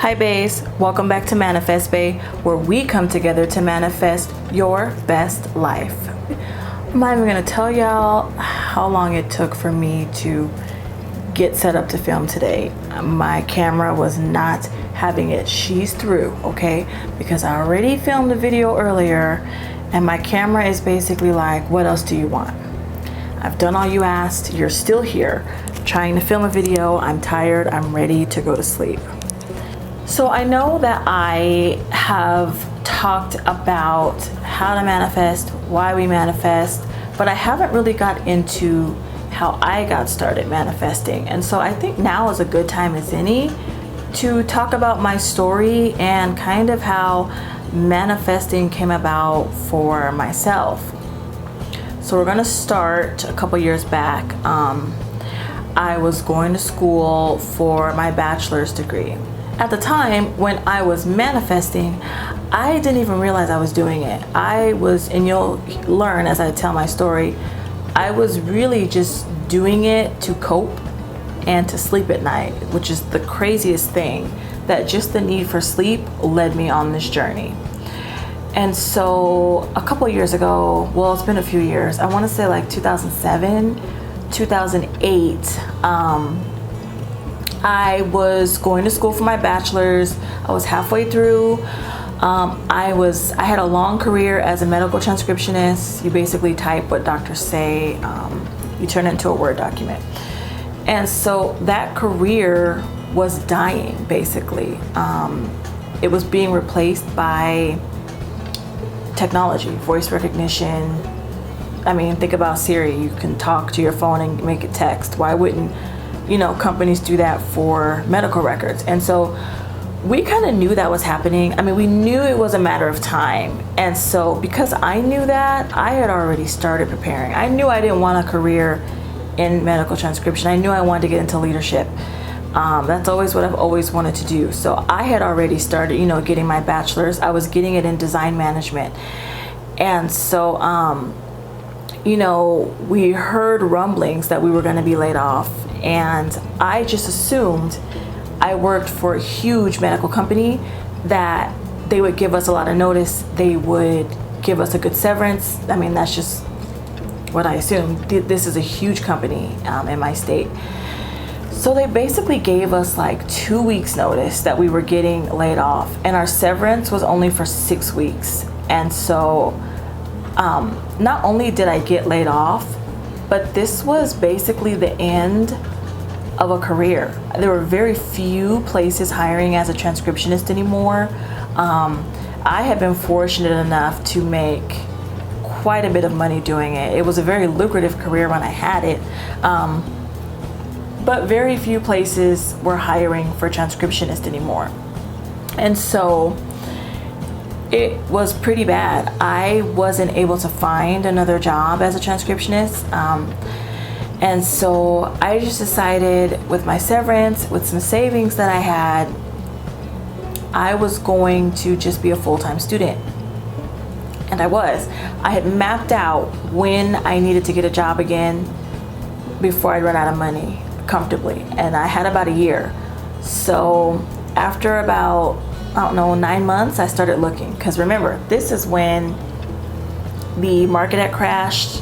Hi Bays, welcome back to Manifest Bay, where we come together to manifest your best life. I'm not even gonna tell y'all how long it took for me to get set up to film today. My camera was not having it. She's through, okay? Because I already filmed a video earlier and my camera is basically like, what else do you want? I've done all you asked, you're still here trying to film a video. I'm tired, I'm ready to go to sleep. So I know that I have talked about how to manifest, why we manifest, but I haven't really got into how I got started manifesting. And so I think now is a good time as any to talk about my story and kind of how manifesting came about for myself. So we're gonna start a couple years back. I was going to school for my bachelor's degree. At the time when I was manifesting, I didn't even realize I was doing it. I was, and you'll learn as I tell my story, I was really just doing it to cope and to sleep at night, which is the craziest thing, that just the need for sleep led me on this journey. And so a couple years ago, well, it's been a few years, I want to say like 2007, 2008, I was going to school for my bachelor's. I was halfway through. I had a long career as a medical transcriptionist. You basically type what doctors say, you turn it into a Word document. And so that career was dying, basically. It was being replaced by technology, voice recognition. I mean, think about Siri. You can talk to your phone and make it text. Why wouldn't companies do that for medical records? And so we kind of knew that was happening. I mean, we knew it was a matter of time. And so because I knew that, I had already started preparing. I knew I didn't want a career in medical transcription. I knew I wanted to get into leadership. That's always what I've always wanted to do. So I had already started, getting my bachelor's. I was getting it in design management. And so, we heard rumblings that we were going to be laid off. And I just assumed I worked for a huge medical company, that they would give us a lot of notice. They would give us a good severance. I mean, that's just what I assumed. This is a huge company in my state. So they basically gave us like 2 weeks notice that we were getting laid off, and our severance was only for 6 weeks. And so not only did I get laid off, but this was basically the end of a career. There were very few places hiring as a transcriptionist anymore. I had been fortunate enough to make quite a bit of money doing it. It was a very lucrative career when I had it. But very few places were hiring for transcriptionists anymore. And so it was pretty bad. I wasn't able to find another job as a transcriptionist. And so I just decided, with my severance, with some savings that I had, I was going to just be a full-time student. And I was. I had mapped out when I needed to get a job again before I'd run out of money comfortably. And I had about a year. So after about, 9 months, I started looking. Because remember, this is when the market had crashed.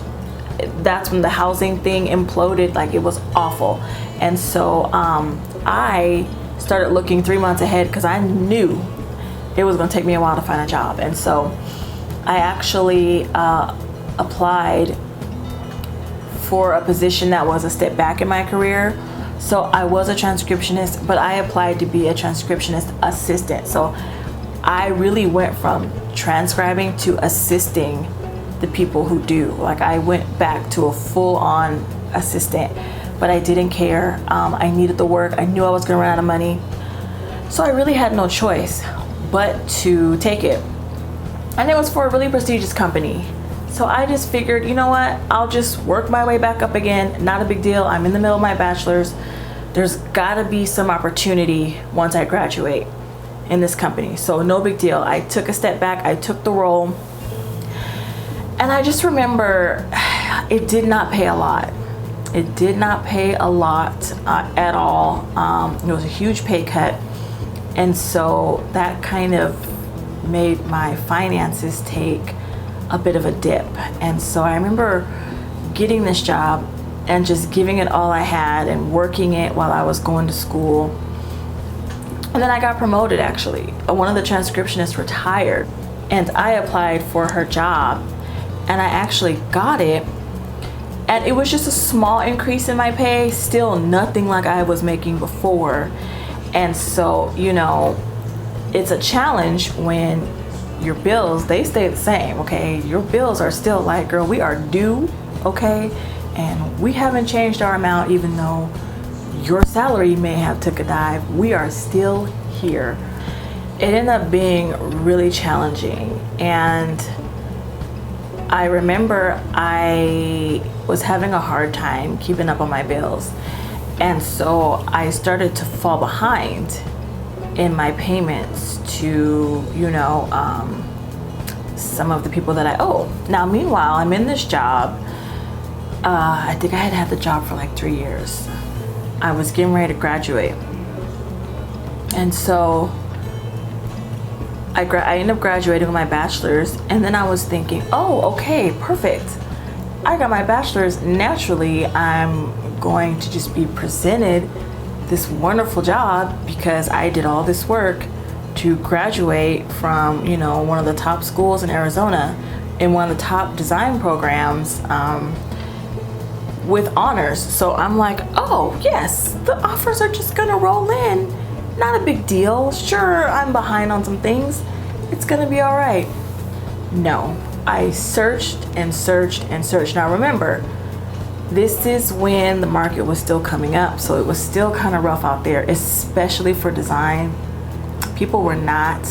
That's when the housing thing imploded. Like, it was awful. And so I started looking 3 months ahead, because I knew it was going to take me a while to find a job. And so I actually applied for a position that was a step back in my career. So I was a transcriptionist, but I applied to be a transcriptionist assistant. So I really went from transcribing to assisting the people who do. Like, I went back to a full-on assistant, but I didn't care. I needed the work. I knew I was gonna run out of money. So I really had no choice but to take it. And it was for a really prestigious company. So I just figured, you know what? I'll just work my way back up again. Not a big deal. I'm in the middle of my bachelor's. There's gotta be some opportunity once I graduate in this company. So no big deal. I took a step back. I took the role. And I just remember it did not pay a lot. It did not pay a lot at all. It was a huge pay cut. And so that kind of made my finances take a bit of a dip. And so I remember getting this job and just giving it all I had and working it while I was going to school. And then I got promoted, actually. One of the transcriptionists retired, and I applied for her job, and I actually got it. And it was just a small increase in my pay, still nothing like I was making before. And so, it's a challenge when your bills, they stay the same, okay? Your bills are still like, girl, we are due, okay? And we haven't changed our amount, even though your salary may have took a dive. We are still here. It ended up being really challenging. And I remember I was having a hard time keeping up on my bills. And so I started to fall behind in my payments to, some of the people that I owe. Now, meanwhile, I'm in this job. I think I had had the job for like 3 years. I was getting ready to graduate. And so I ended up graduating with my bachelor's, and then I was thinking, oh, okay, perfect. I got my bachelor's. Naturally, I'm going to just be presented this wonderful job because I did all this work to graduate from, one of the top schools in Arizona in one of the top design programs with honors. So I'm like, oh, yes, the offers are just gonna roll in. Not a big deal. Sure, I'm behind on some things. It's gonna be all right. No, I searched and searched and searched. Now remember, this is when the market was still coming up, so it was still kind of rough out there, especially for design. People were not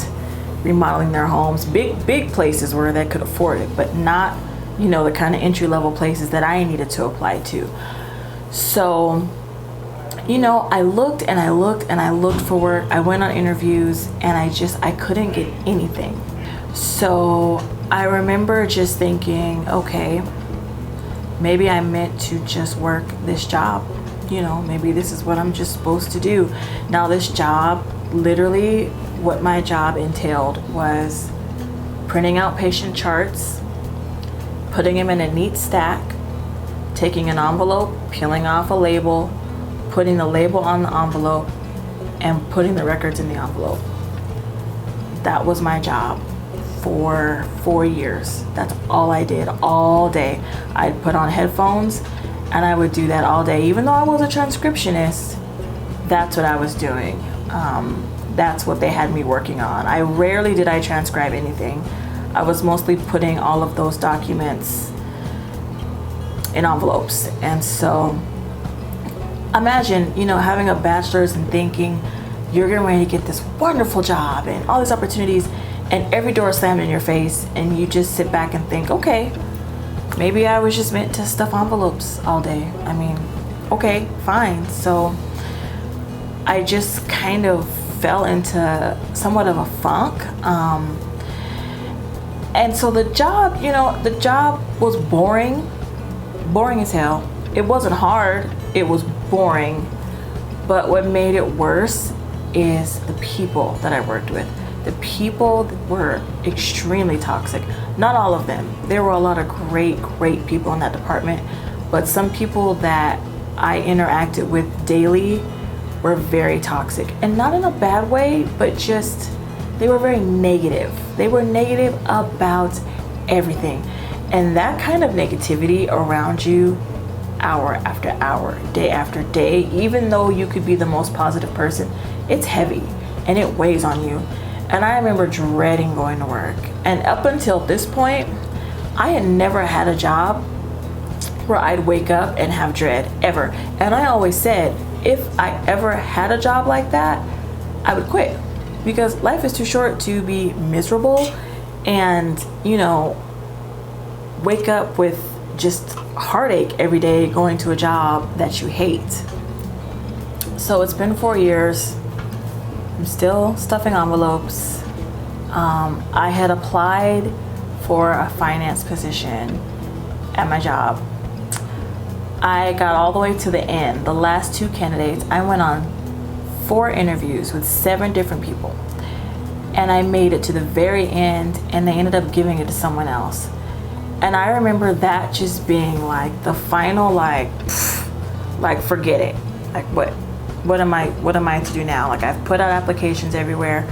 remodeling their homes. Big places where they could afford it, but not, the kind of entry-level places that I needed to apply to. So, I looked and I looked and I looked for work. I went on interviews and I couldn't get anything. So I remember just thinking, okay, maybe I'm meant to just work this job. Maybe this is what I'm just supposed to do. Now this job, literally what my job entailed was printing out patient charts, putting them in a neat stack, taking an envelope, peeling off a label, putting the label on the envelope, and putting the records in the envelope. That was my job for 4 years. That's all I did all day. I'd put on headphones and I would do that all day. Even though I was a transcriptionist, that's what I was doing. That's what they had me working on. I rarely did I transcribe anything. I was mostly putting all of those documents in envelopes. And so imagine, having a bachelor's and thinking you're getting ready to get this wonderful job and all these opportunities, and every door slammed in your face, and you just sit back and think, okay, maybe I was just meant to stuff envelopes all day. I mean, okay, fine. So I just kind of fell into somewhat of a funk. And so the job, was boring as hell. It wasn't hard, it was boring. But what made it worse is the people that I worked with. The people were extremely toxic. Not all of them. There were a lot of great people in that department, but some people that I interacted with daily were very toxic. And not in a bad way, but just, they were very negative. They were negative about everything. And that kind of negativity around you, hour after hour, day after day, even though you could be the most positive person, it's heavy and it weighs on you. And I remember dreading going to work. And up until this point, I had never had a job where I'd wake up and have dread, ever. And I always said, if I ever had a job like that, I would quit. Because life is too short to be miserable and, wake up with just heartache every day going to a job that you hate. So it's been 4 years. I'm still stuffing envelopes. I had applied for a finance position at my job. I got all the way to the end. The last 2 candidates, I went on 4 interviews with 7 different people. And I made it to the very end, and they ended up giving it to someone else. And I remember that just being like the final, like forget it. Like what am I to do now? Like, I've put out applications everywhere.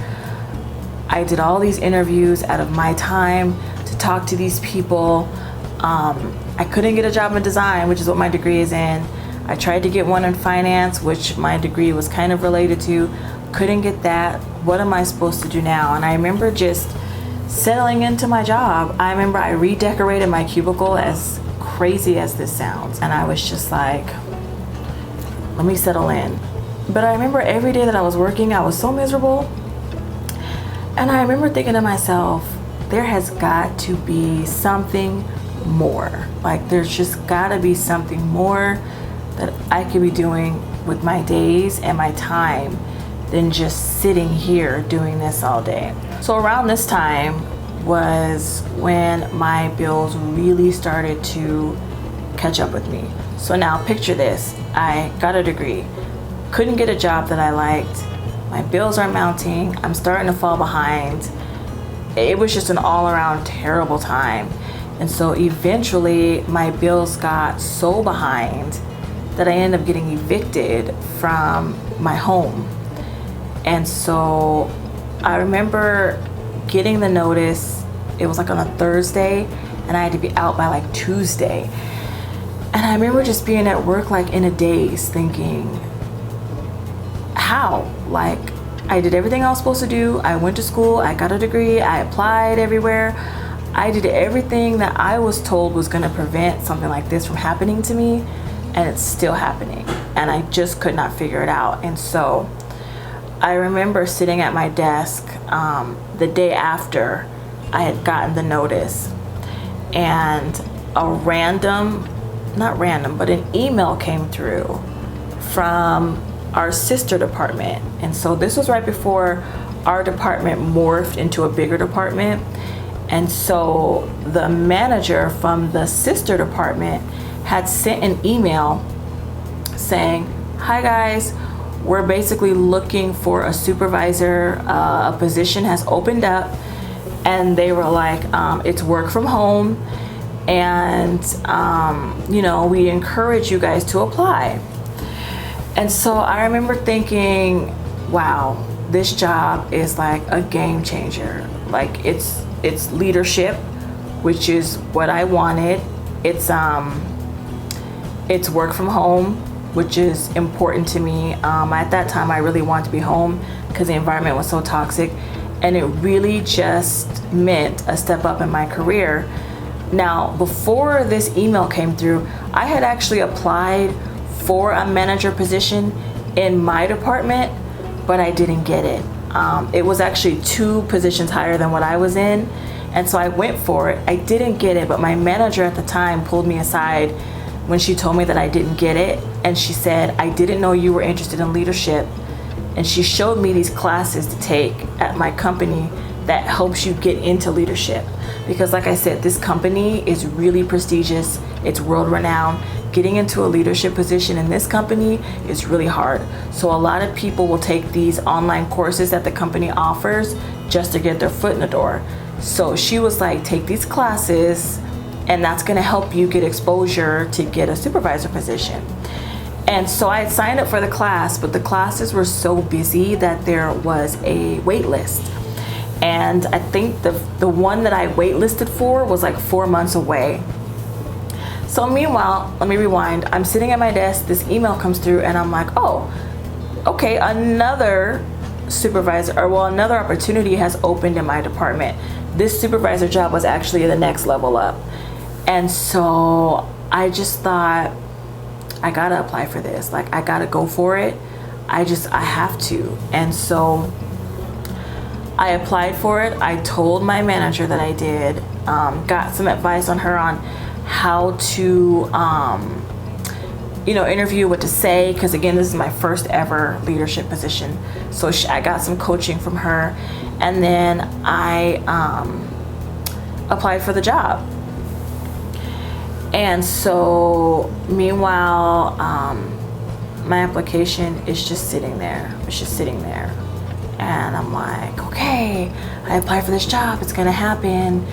I did all these interviews out of my time to talk to these people. I couldn't get a job in design, which is what my degree is in. I tried to get one in finance, which my degree was kind of related to. Couldn't get that. What am I supposed to do now? And I remember just settling into my job. I remember I redecorated my cubicle, as crazy as this sounds. And I was just like, let me settle in. But I remember every day that I was working, I was so miserable. And I remember thinking to myself, there has got to be something more. Like, there's just gotta be something more that I could be doing with my days and my time than just sitting here doing this all day. So around this time was when my bills really started to catch up with me. So now picture this. I got a degree, couldn't get a job that I liked. My bills are mounting. I'm starting to fall behind. It was just an all-around terrible time. And so eventually my bills got so behind that I ended up getting evicted from my home. And so I remember getting the notice. It was like on a Thursday, and I had to be out by like Tuesday. And I remember just being at work like in a daze, thinking, how? Like, I did everything I was supposed to do. I went to school, I got a degree, I applied everywhere. I did everything that I was told was gonna prevent something like this from happening to me, and it's still happening. And I just could not figure it out. And so I remember sitting at my desk the day after I had gotten the notice, and an email came through from our sister department. And so this was right before our department morphed into a bigger department. And so the manager from the sister department had sent an email saying, hi guys, we're basically looking for a supervisor. A position has opened up. And they were like, it's work from home. And, we encourage you guys to apply. And so I remember thinking, wow, this job is like a game changer. Like, it's leadership, which is what I wanted. It's work from home, which is important to me. At that time, I really wanted to be home because the environment was so toxic, and it really just meant a step up in my career. Now, before this email came through, I had actually applied for a manager position in my department, but I didn't get it. It was actually 2 positions higher than what I was in. And so I went for it. I didn't get it, but my manager at the time pulled me aside when she told me that I didn't get it. And she said, I didn't know you were interested in leadership. And she showed me these classes to take at my company that helps you get into leadership. Because like I said, this company is really prestigious. It's world renowned. Getting into a leadership position in this company is really hard. So a lot of people will take these online courses that the company offers just to get their foot in the door. So she was like, take these classes, and that's gonna help you get exposure to get a supervisor position. And so I had signed up for the class, but the classes were so busy that there was a wait list. And I think the one that I waitlisted for was like 4 months away. So meanwhile, let me rewind. I'm sitting at my desk, this email comes through, and I'm like, oh, okay, another another opportunity has opened in my department. This supervisor job was actually the next level up. And so I just thought, I gotta apply for this. Like, I gotta go for it. I have to. And so I applied for it. I told my manager that I did, got some advice on her on how to, interview, what to say, because again, this is my first ever leadership position. So I got some coaching from her, and then I applied for the job. And so meanwhile, my application is just sitting there. It's just sitting there. And I'm like, okay, I applied for this job. It's gonna happen.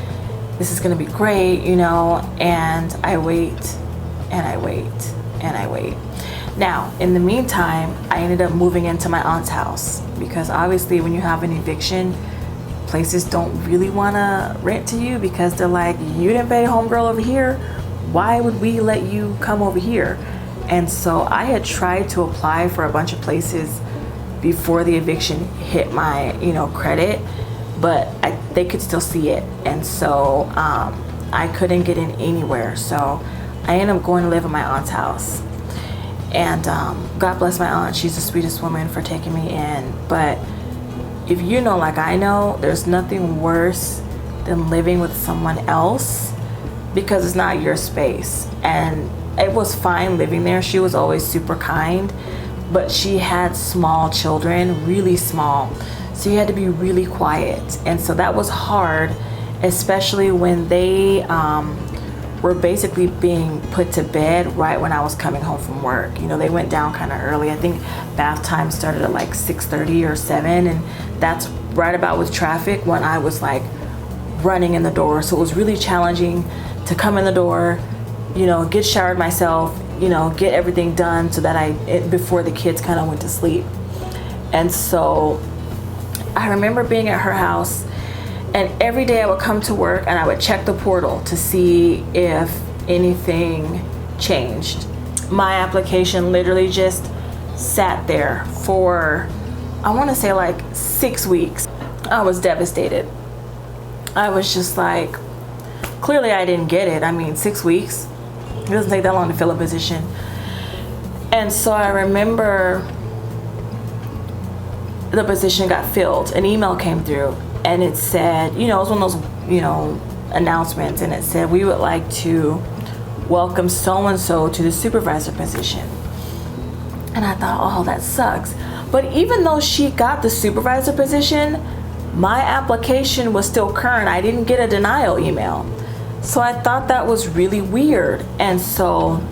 This is gonna be great, you know, and I wait and I wait and I wait. Now, in the meantime, I ended up moving into my aunt's house because obviously when you have an eviction, places don't really wanna rent to you because they're like, you didn't pay homegirl over here. Why would we let you come over here? And so I had tried to apply for a bunch of places before the eviction hit my, you know, credit, but they could still see it. And so I couldn't get in anywhere. So I ended up going to live in my aunt's house. And God bless my aunt. She's the sweetest woman for taking me in. But if you know, like I know, there's nothing worse than living with someone else because it's not your space. And it was fine living there. She was always super kind, but she had small children, really small. So you had to be really quiet. And so that was hard, especially when they were basically being put to bed right when I was coming home from work. You know, they went down kind of early. I think bath time started at like 6:30 or 7. And that's right about with traffic when I was like running in the door. So it was really challenging to come in the door, you know, get showered myself, you know, get everything done so that before the kids kind of went to sleep. And so I remember being at her house, and every day I would come to work and I would check the portal to see if anything changed. My application literally just sat there for, I want to say like 6 weeks. I was devastated. I was just like, clearly I didn't get it. I mean, 6 weeks. It doesn't take that long to fill a position. And so I remember the position got filled. An email came through and it said, you know, it was one of those, you know, announcements, and it said, we would like to welcome so-and-so to the supervisor position. And I thought, oh, that sucks. But even though she got the supervisor position, my application was still current. I didn't get a denial email. So I thought that was really weird. And so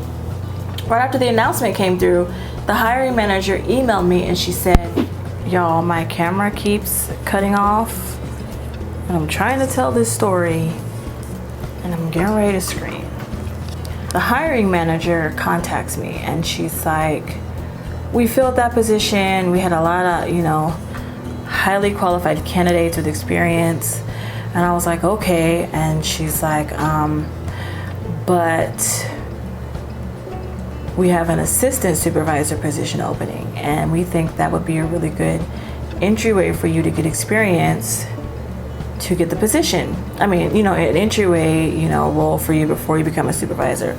right after the announcement came through, the hiring manager emailed me and she said, y'all, my camera keeps cutting off and I'm trying to tell this story and I'm getting ready to scream. The hiring manager contacts me and she's like, we filled that position. We had a lot of, you know, highly qualified candidates with experience. And I was like, okay. And she's like, but we have an assistant supervisor position opening, and we think that would be a really good entryway for you to get experience to get the position. I mean, you know, an entryway, you know, role for you before you become a supervisor.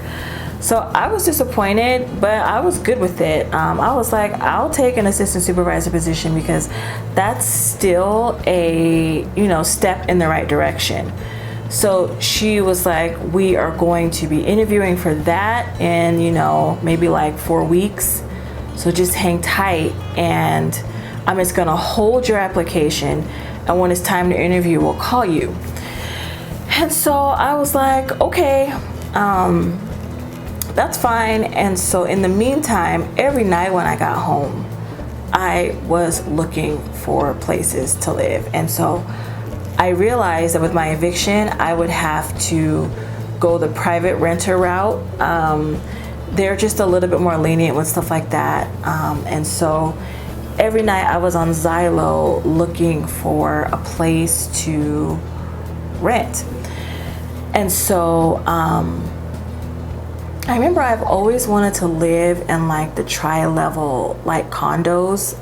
So I was disappointed, but I was good with it. I was like, I'll take an assistant supervisor position because that's still a, you know, step in the right direction. So she was like, we are going to be interviewing for that in, you know, maybe like 4 weeks. So just hang tight and I'm just gonna hold your application, and when it's time to interview, we'll call you. And so I was like, okay, that's fine. And so in the meantime, every night when I got home, I was looking for places to live. And so I realized that with my eviction, I would have to go the private renter route. They're just a little bit more lenient with stuff like that. And so every night I was on Zillow looking for a place to rent. And so I remember I've always wanted to live in like the tri-level like condos,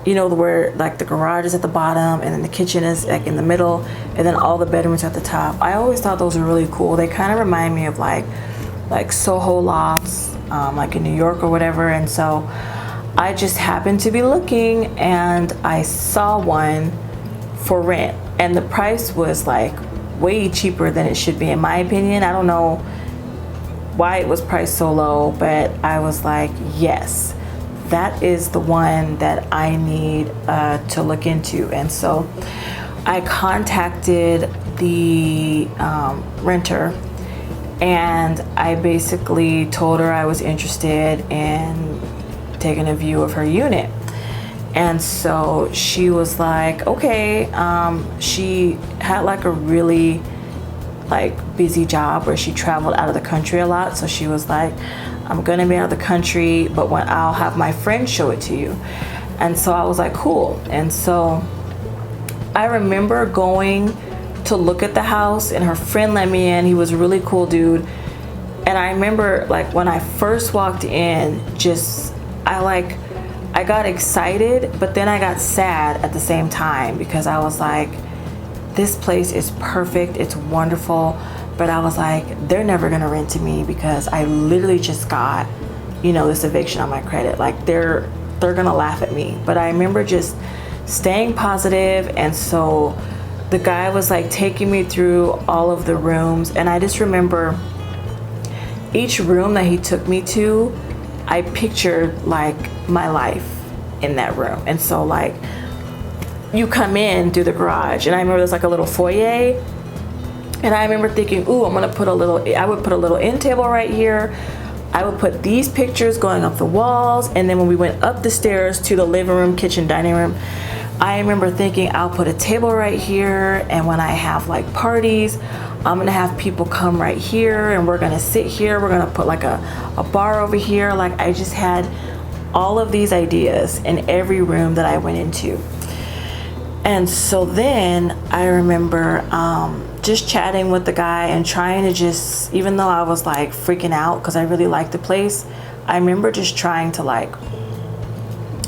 you know, where like the garage is at the bottom and then the kitchen is like in the middle and then all the bedrooms at the top. I always thought those were really cool. They kind of remind me of like Soho lofts, like in New York or whatever. And so I just happened to be looking and I saw one for rent, and the price was like way cheaper than it should be in my opinion. I don't know why it was priced so low, but I was like, yes, that is the one that I need to look into. And so I contacted the renter and I basically told her I was interested in taking a view of her unit. And so she was like, okay, she had like a really like busy job where she traveled out of the country a lot. So she was like, I'm gonna be out of the country, but when I'll have my friend show it to you. And so I was like, cool. And so I remember going to look at the house, and her friend let me in. He was a really cool dude. And I remember like when I first walked in, I got excited, but then I got sad at the same time, because I was like, this place is perfect, it's wonderful, but I was like, they're never gonna rent to me because I literally just got, this eviction on my credit. Like they're gonna laugh at me. But I remember just staying positive, and so the guy was like taking me through all of the rooms, and I just remember each room that he took me to, I pictured like my life in that room. And so like you come in through the garage, and I remember there's like a little foyer, and I remember thinking, ooh, I would put a little end table right here. I would put these pictures going up the walls. And then when we went up the stairs to the living room, kitchen, dining room, I remember thinking, I'll put a table right here, and when I have like parties, I'm gonna have people come right here, and we're gonna sit here, we're gonna put like a bar over here. Like I just had all of these ideas in every room that I went into. And so then I remember just chatting with the guy and trying to just, even though I was like freaking out because I really liked the place, I remember just trying to like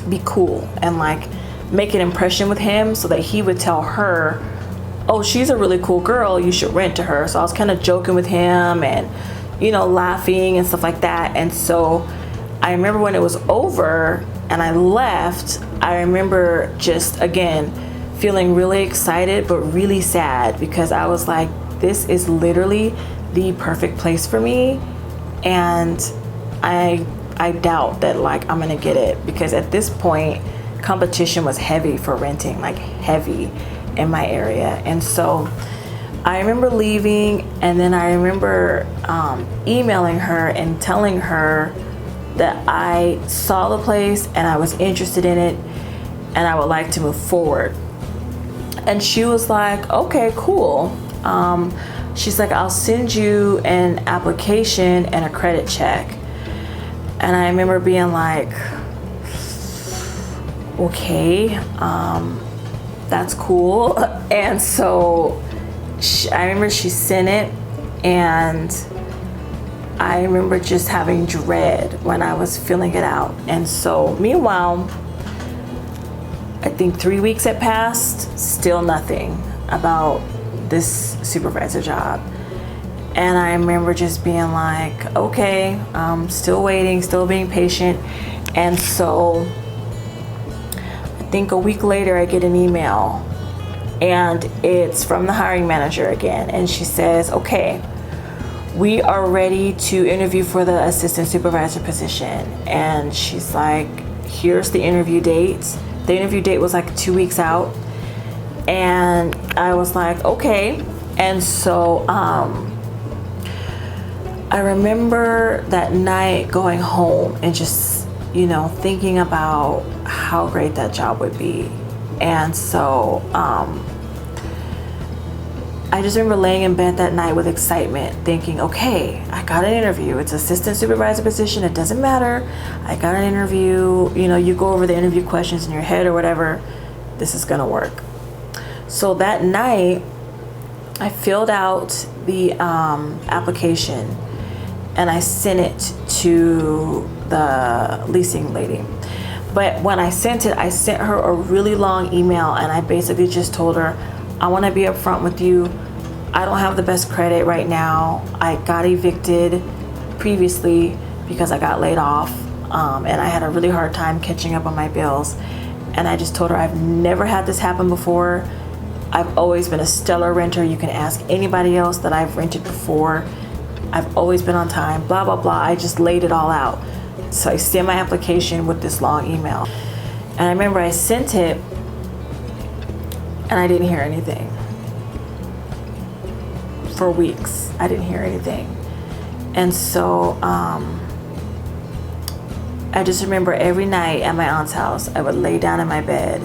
be cool and like make an impression with him so that he would tell her, oh, she's a really cool girl, you should rent to her. So I was kind of joking with him and, laughing and stuff like that. And so I remember when it was over and I left, I remember just, again, feeling really excited but really sad, because I was like, this is literally the perfect place for me, and I doubt that like I'm gonna get it, because at this point competition was heavy for renting, like heavy in my area. And so I remember leaving, and then I remember emailing her and telling her that I saw the place and I was interested in it and I would like to move forward. And she was like, okay, cool. She's like, I'll send you an application and a credit check. And I remember being like, okay, that's cool. And so I remember she sent it, and I remember just having dread when I was filling it out. And so meanwhile, I think 3 weeks had passed, still nothing about this supervisor job. And I remember just being like, okay, still waiting, still being patient. And so I think a week later I get an email, and it's from the hiring manager again. And she says, okay, we are ready to interview for the assistant supervisor position. And she's like, here's the interview dates. The interview date was like 2 weeks out. And I was like, okay. And so I remember that night going home and just, thinking about how great that job would be. And so I just remember laying in bed that night with excitement, thinking, okay, I got an interview. It's assistant supervisor position. It doesn't matter. I got an interview. You go over the interview questions in your head or whatever. This is going to work. So that night, I filled out the application and I sent it to the leasing lady. But when I sent her a really long email, and I basically just told her, I want to be upfront with you. I don't have the best credit right now. I got evicted previously because I got laid off, and I had a really hard time catching up on my bills. And I just told her, I've never had this happen before. I've always been a stellar renter. You can ask anybody else that I've rented before. I've always been on time, blah, blah, blah. I just laid it all out. So I sent my application with this long email. And I remember I sent it, and I didn't hear anything. For weeks, I didn't hear anything. And so I just remember every night at my aunt's house, I would lay down in my bed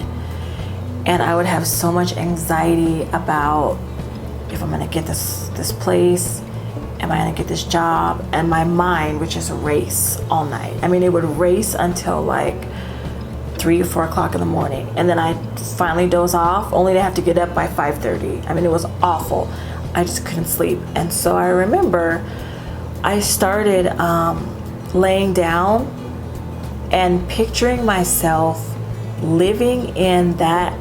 and I would have so much anxiety about if I'm gonna get this place, am I gonna get this job? And my mind would just race all night. I mean, it would race until like 3 or 4 o'clock in the morning. And then I finally doze off, only to have to get up by 5:30. I mean, it was awful. I just couldn't sleep. And so I remember I started laying down and picturing myself living in that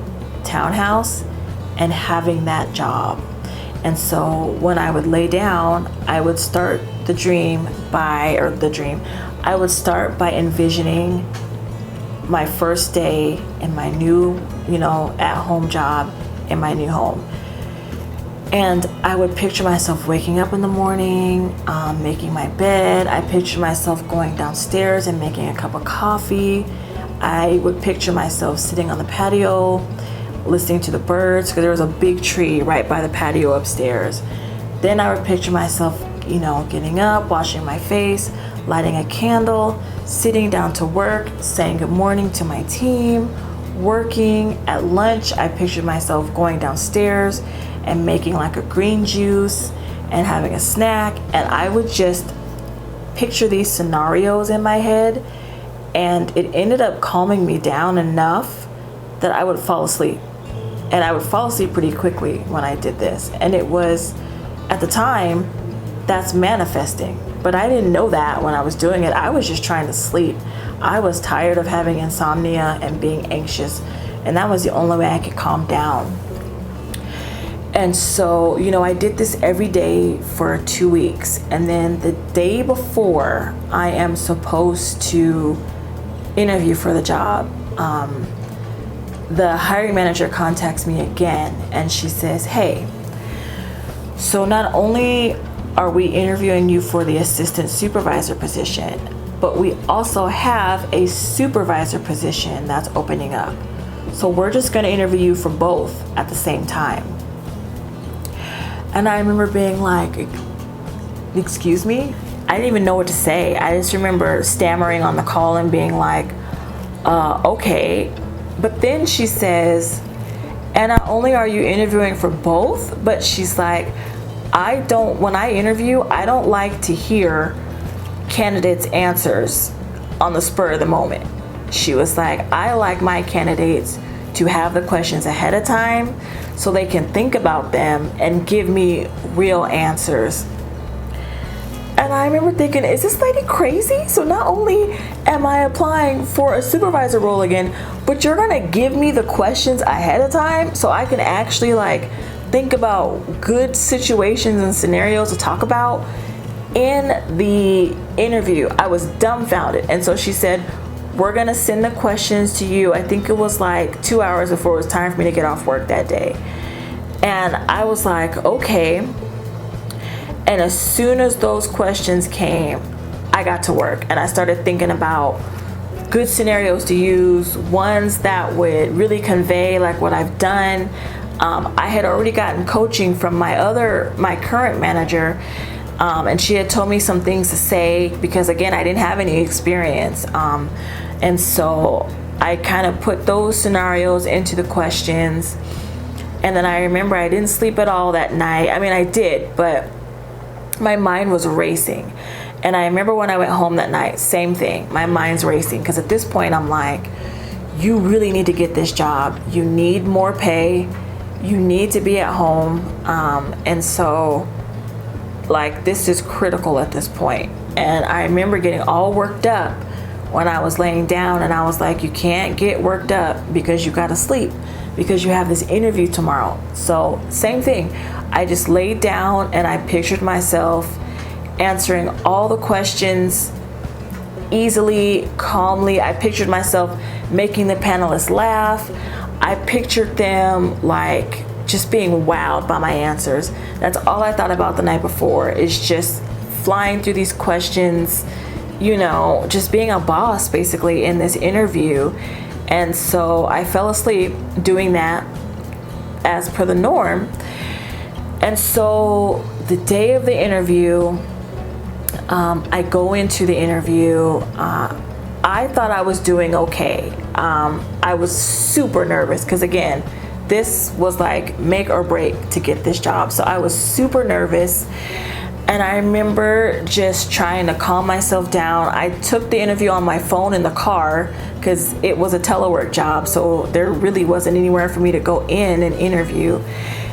townhouse and having that job. And so when I would lay down, I would start I would start by envisioning my first day in my new, at-home job in my new home. And I would picture myself waking up in the morning, making my bed. I picture myself going downstairs and making a cup of coffee. I would picture myself sitting on the patio, listening to the birds, because there was a big tree right by the patio upstairs. Then I would picture myself, getting up, washing my face, lighting a candle, sitting down to work, saying good morning to my team, working. At lunch, I pictured myself going downstairs and making like a green juice and having a snack. And I would just picture these scenarios in my head, and it ended up calming me down enough that I would fall asleep. And I would fall asleep pretty quickly when I did this. And it was, at the time, that's manifesting. But I didn't know that when I was doing it. I was just trying to sleep. I was tired of having insomnia and being anxious, and that was the only way I could calm down. And so, I did this every day for 2 weeks. And then the day before I am supposed to interview for the job, the hiring manager contacts me again, and she says, hey, so not only are we interviewing you for the assistant supervisor position, but we also have a supervisor position that's opening up. So we're just going to interview you for both at the same time. And I remember being like, excuse me? I didn't even know what to say. I just remember stammering on the call and being like, okay. But then she says, and not only are you interviewing for both, but she's like, when I interview, I don't like to hear candidates' answers on the spur of the moment. She was like, I like my candidates to have the questions ahead of time so they can think about them and give me real answers. And I remember thinking, is this lady crazy? So not only am I applying for a supervisor role again, but you're gonna give me the questions ahead of time so I can actually think about good situations and scenarios to talk about in the interview. I was dumbfounded. And so she said, we're gonna send the questions to you. I think it was 2 hours before it was time for me to get off work that day. And I was like, okay. And as soon as those questions came, I got to work and I started thinking about good scenarios to use, ones that would really convey what I've done. I had already gotten coaching from my current manager, and she had told me some things to say because, again, I didn't have any experience. And so I kind of put those scenarios into the questions. And then I remember I didn't sleep at all that night. I mean, I did, but my mind was racing. And I remember when I went home that night, same thing. My mind's racing because at this point I'm like, you really need to get this job. You need more pay. You need to be at home. And so this is critical at this point. And I remember getting all worked up when I was laying down, and I was like, you can't get worked up because you got to sleep because you have this interview tomorrow. So same thing. I just laid down and I pictured myself answering all the questions easily, calmly. I pictured myself making the panelists laugh. I pictured them just being wowed by my answers. That's all I thought about the night before, is just flying through these questions, just being a boss basically in this interview. And so I fell asleep doing that as per the norm. And so the day of the interview, I go into the interview I thought I was doing okay. I was super nervous because, again, this was like make or break to get this job. So I was super nervous. And I remember just trying to calm myself down. I took the interview on my phone in the car because it was a telework job. So there really wasn't anywhere for me to go in and interview.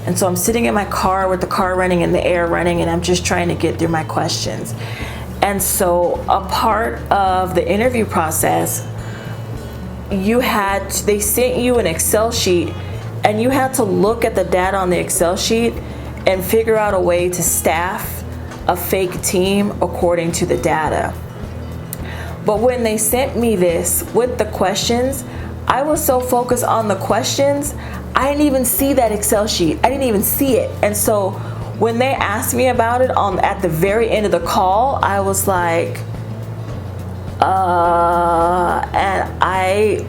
And so I'm sitting in my car with the car running and the air running, and I'm just trying to get through my questions. And so a part of the interview process, they sent you an Excel sheet, and you had to look at the data on the Excel sheet and figure out a way to staff a fake team according to the data. But when they sent me this with the questions, I was so focused on the questions, I didn't even see that Excel sheet. I didn't even see it. And so when they asked me about it at the very end of the call, I was like, and I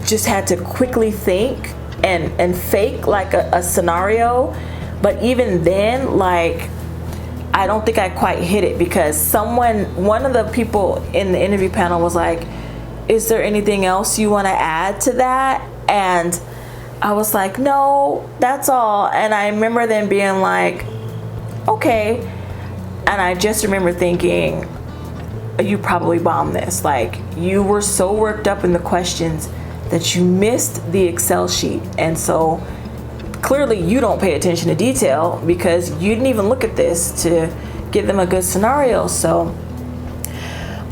just had to quickly think and fake like a scenario. But even then, I don't think I quite hit it because one of the people in the interview panel was like, is there anything else you want to add to that? And I was like, no, that's all. And I remember them being like, okay. And I just remember thinking, you probably bombed this. Like, you were so worked up in the questions that you missed the Excel sheet. And so clearly you don't pay attention to detail because you didn't even look at this to give them a good scenario. So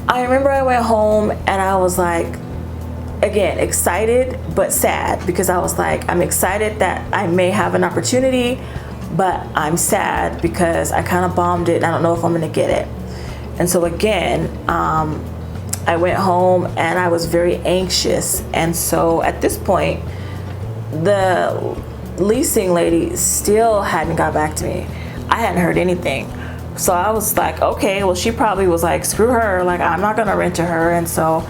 I remember I went home and I was like, again, excited but sad, because I was like, I'm excited that I may have an opportunity, but I'm sad because I kind of bombed it and I don't know if I'm going to get it. And so again, I went home and I was very anxious. And so at this point, the leasing lady still hadn't got back to me. I hadn't heard anything. So I was like, okay, well, she probably was like, screw her, like, I'm not gonna rent to her. And so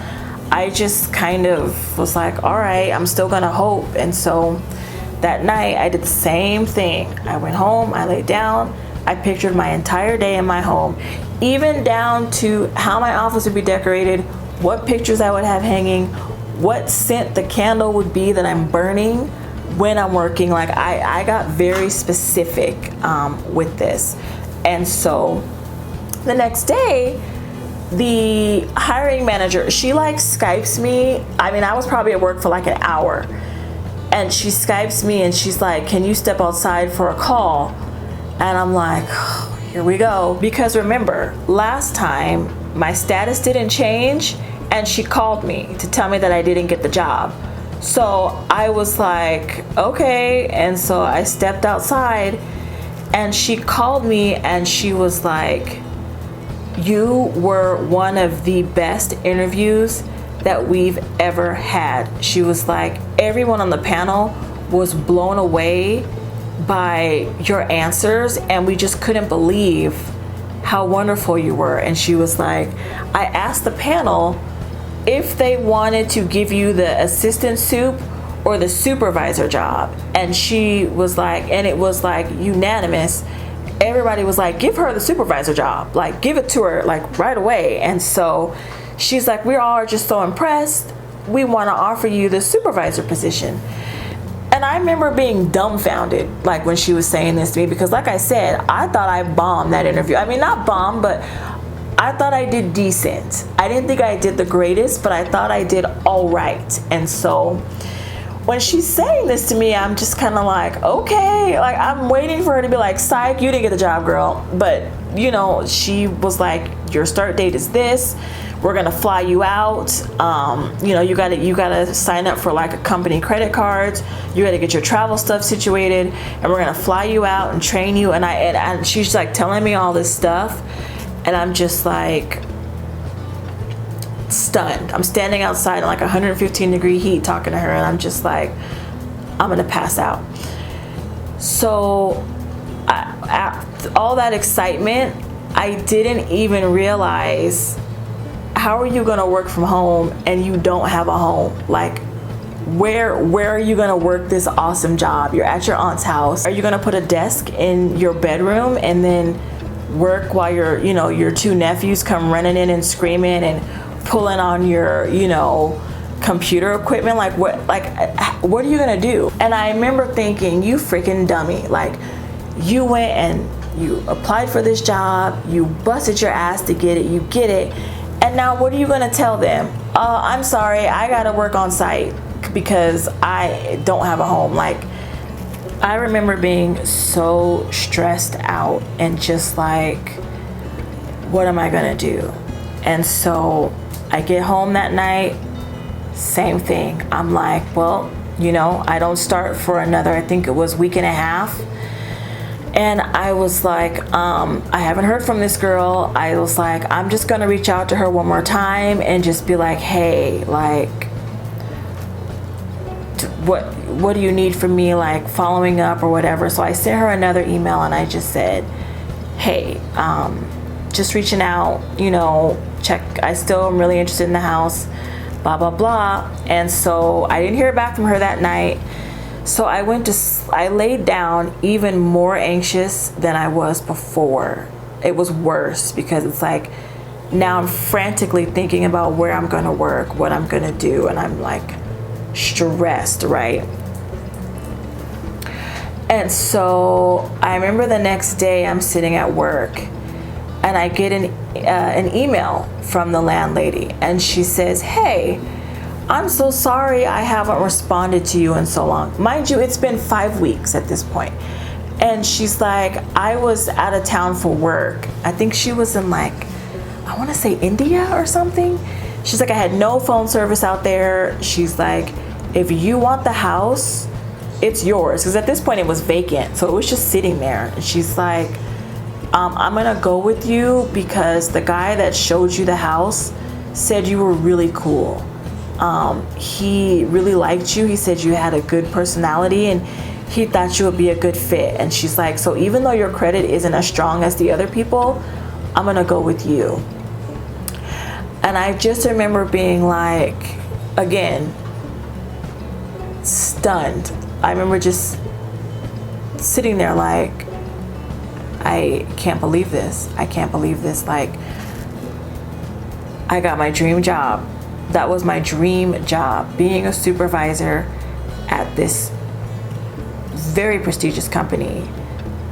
I just kind of was like, all right, I'm still gonna hope. And so that night I did the same thing. I went home, I laid down, I pictured my entire day in my home, even down to how my office would be decorated, what pictures I would have hanging, what scent the candle would be that I'm burning when I'm working. Like, I got very specific with this. And so the next day, the hiring manager, she Skypes me. I mean, I was probably at work for like an hour, and she Skypes me and she's like, can you step outside for a call? And I'm like, oh, here we go. Because remember, last time my status didn't change and she called me to tell me that I didn't get the job. So I was like, okay. And so I stepped outside and she called me and she was like, you were one of the best interviews that we've ever had. She was like, everyone on the panel was blown away by your answers and we just couldn't believe how wonderful you were. And she was like, I asked the panel if they wanted to give you the assistant soup or the supervisor job. And she was like, and it was like unanimous. Everybody was like, give her the supervisor job, like give it to her like right away. And so she's like, we all are just so impressed. We want to offer you the supervisor position. And I remember being dumbfounded, like when she was saying this to me, because like I said, I thought I bombed that interview. I mean, not bombed, but I thought I did decent. I didn't think I did the greatest, but I thought I did all right. And so when she's saying this to me, I'm just kind of like, okay, like I'm waiting for her to be like, psych, you didn't get the job, girl. But you know, she was like, your start date is this. We're gonna fly you out. You know, you gotta sign up for like a company credit cards. You gotta get your travel stuff situated, and we're gonna fly you out and train you. And she's like telling me all this stuff, and I'm just like stunned. I'm standing outside in like 115 degree heat talking to her, and I'm just like, I'm gonna pass out. So all that excitement, I didn't even realize, how are you gonna work from home and you don't have a home? Like, where are you gonna work this awesome job? You're at your aunt's house. Are you gonna put a desk in your bedroom and then work while your two nephews come running in and screaming and pulling on your, computer equipment. Like what are you gonna do? And I remember thinking, you freaking dummy. Like, you went and you applied for this job, you busted your ass to get it, you get it, and now what are you gonna tell them? I'm sorry, I gotta work on site because I don't have a home. Like, I remember being so stressed out and just like, what am I gonna do? And so I get home that night, same thing. I'm like, well, I don't start for another, I think it was week and a half. And I was like, I haven't heard from this girl. I was like, I'm just gonna reach out to her one more time and just be like, hey, like, what do you need from me, like following up or whatever. So I sent her another email and I just said, hey, just reaching out, check, I still am really interested in the house, blah, blah, blah. And so I didn't hear back from her that night. So I laid down even more anxious than I was before. It was worse because it's like, now I'm frantically thinking about where I'm gonna work, what I'm gonna do, and I'm like stressed, right? And so I remember the next day I'm sitting at work and I get an email from the landlady, and she says, hey, I'm so sorry I haven't responded to you in so long. Mind you, it's been 5 weeks at this point. And she's like, I was out of town for work. I think she was in like, I want to say India or something. She's like, I had no phone service out there. She's like, if you want the house, it's yours. Because at this point it was vacant. So it was just sitting there. And she's like, I'm going to go with you because the guy that showed you the house said you were really cool. He really liked you. He said you had a good personality and he thought you would be a good fit. And she's like, so even though your credit isn't as strong as the other people, I'm gonna go with you. And I just remember being like, again, stunned. I remember just sitting there like, I can't believe this. I can't believe this. Like, I got my dream job. That was my dream job, being a supervisor at this very prestigious company,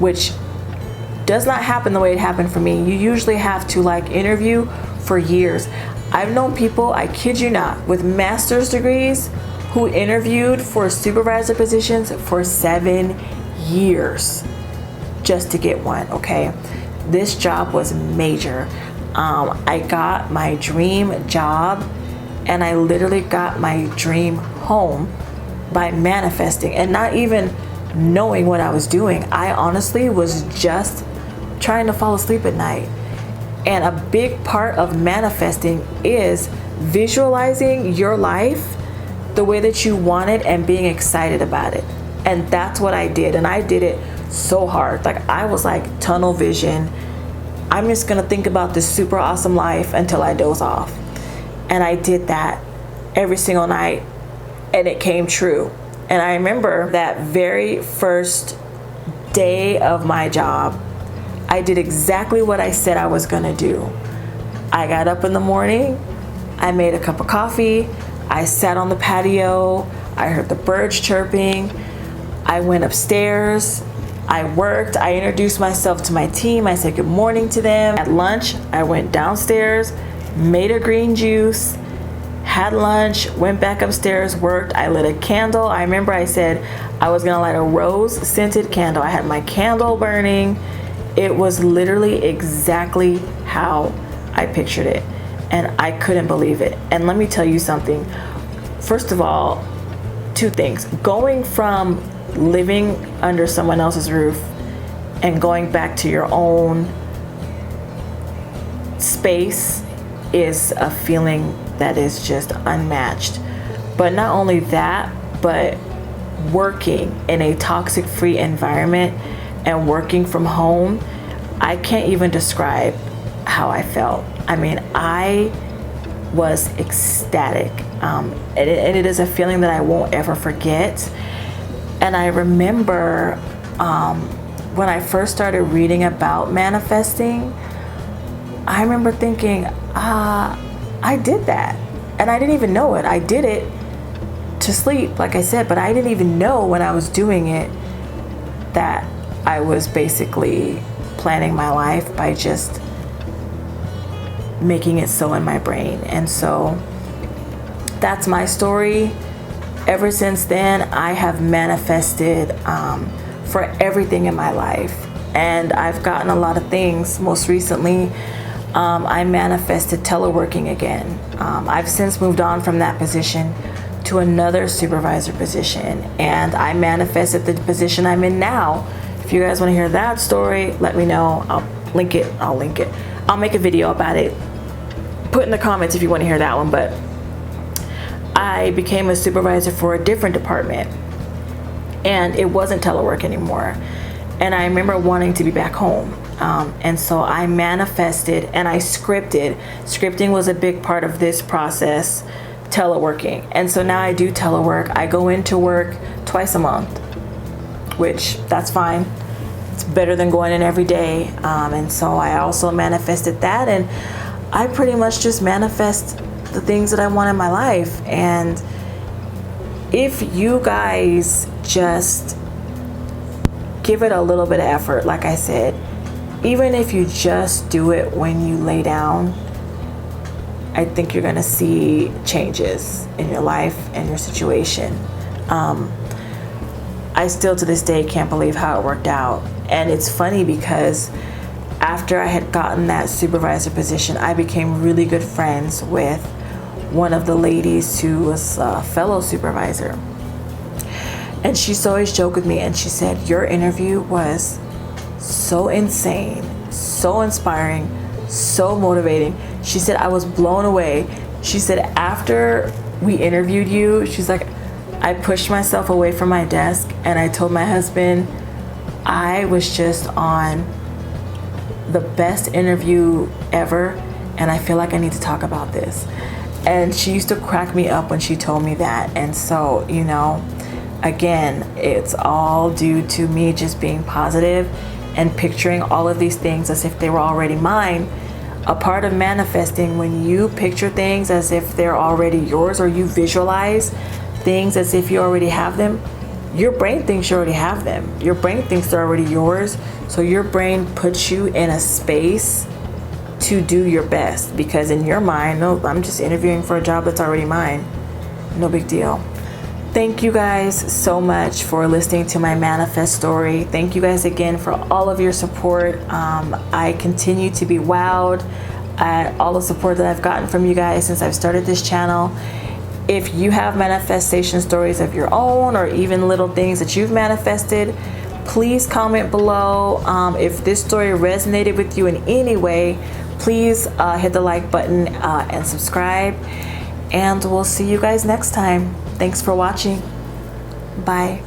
which does not happen the way it happened for me. You usually have to like interview for years. I've known people, I kid you not, with master's degrees who interviewed for supervisor positions for 7 years just to get one, okay? This job was major. I got my dream job and I literally got my dream home by manifesting and not even knowing what I was doing. I honestly was just trying to fall asleep at night. And a big part of manifesting is visualizing your life the way that you want it and being excited about it. And that's what I did. And I did it so hard. Like, I was like tunnel vision. I'm just gonna think about this super awesome life until I doze off. And I did that every single night and it came true. And I remember that very first day of my job, I did exactly what I said I was gonna do. I got up in the morning, I made a cup of coffee, I sat on the patio, I heard the birds chirping, I went upstairs, I worked, I introduced myself to my team, I said good morning to them. At lunch, I went downstairs, made a green juice, had lunch, went back upstairs, worked. I lit a candle. I remember I said I was gonna light a rose scented candle. I had my candle burning. It was literally exactly how I pictured it. And I couldn't believe it. And let me tell you something. First of all, 2 things. Going from living under someone else's roof and going back to your own space is a feeling that is just unmatched. But not only that, but working in a toxic free environment and working from home, I can't even describe how I felt. I mean, I was ecstatic. And it is a feeling that I won't ever forget. And I remember when I first started reading about manifesting, I remember thinking, I did that. And I didn't even know it. I did it to sleep, like I said, but I didn't even know when I was doing it that I was basically planning my life by just making it so in my brain. And so that's my story. Ever since then, I have manifested for everything in my life. And I've gotten a lot of things. Most recently, I manifested teleworking again. I've since moved on from that position to another supervisor position, and I manifested the position I'm in now. If you guys want to hear that story, let me know. I'll link it. I'll make a video about it. Put in the comments if you want to hear that one. But I became a supervisor for a different department, and it wasn't telework anymore. And I remember wanting to be back home. And so I manifested and I scripted. Scripting was a big part of this process, teleworking. And so now I do telework. I go into work twice a month, which that's fine. It's better than going in every day. And so I also manifested that. And I pretty much just manifest the things that I want in my life. And if you guys just give it a little bit of effort, like I said, even if you just do it when you lay down, I think you're gonna see changes in your life and your situation. I still to this day can't believe how it worked out. And it's funny because after I had gotten that supervisor position, I became really good friends with one of the ladies who was a fellow supervisor. And she used to always joke with me, and she said, your interview was so insane, so inspiring, so motivating. She said, I was blown away. She said, after we interviewed you, she's like, I pushed myself away from my desk and I told my husband, I was just on the best interview ever, and I feel like I need to talk about this. And she used to crack me up when she told me that. And so, you know, again, it's all due to me just being positive and picturing all of these things as if they were already mine. A part of manifesting, when you picture things as if they're already yours, or you visualize things as if you already have them, your brain thinks you already have them. Your brain thinks they're already yours. So your brain puts you in a space to do your best, because in your mind, no, I'm just interviewing for a job that's already mine. No big deal. Thank you guys so much for listening to my manifest story. Thank you guys again for all of your support. I continue to be wowed at all the support that I've gotten from you guys since I've started this channel. If you have manifestation stories of your own, or even little things that you've manifested, please comment below. If this story resonated with you in any way, please hit the like button and subscribe. And we'll see you guys next time. Thanks for watching. Bye.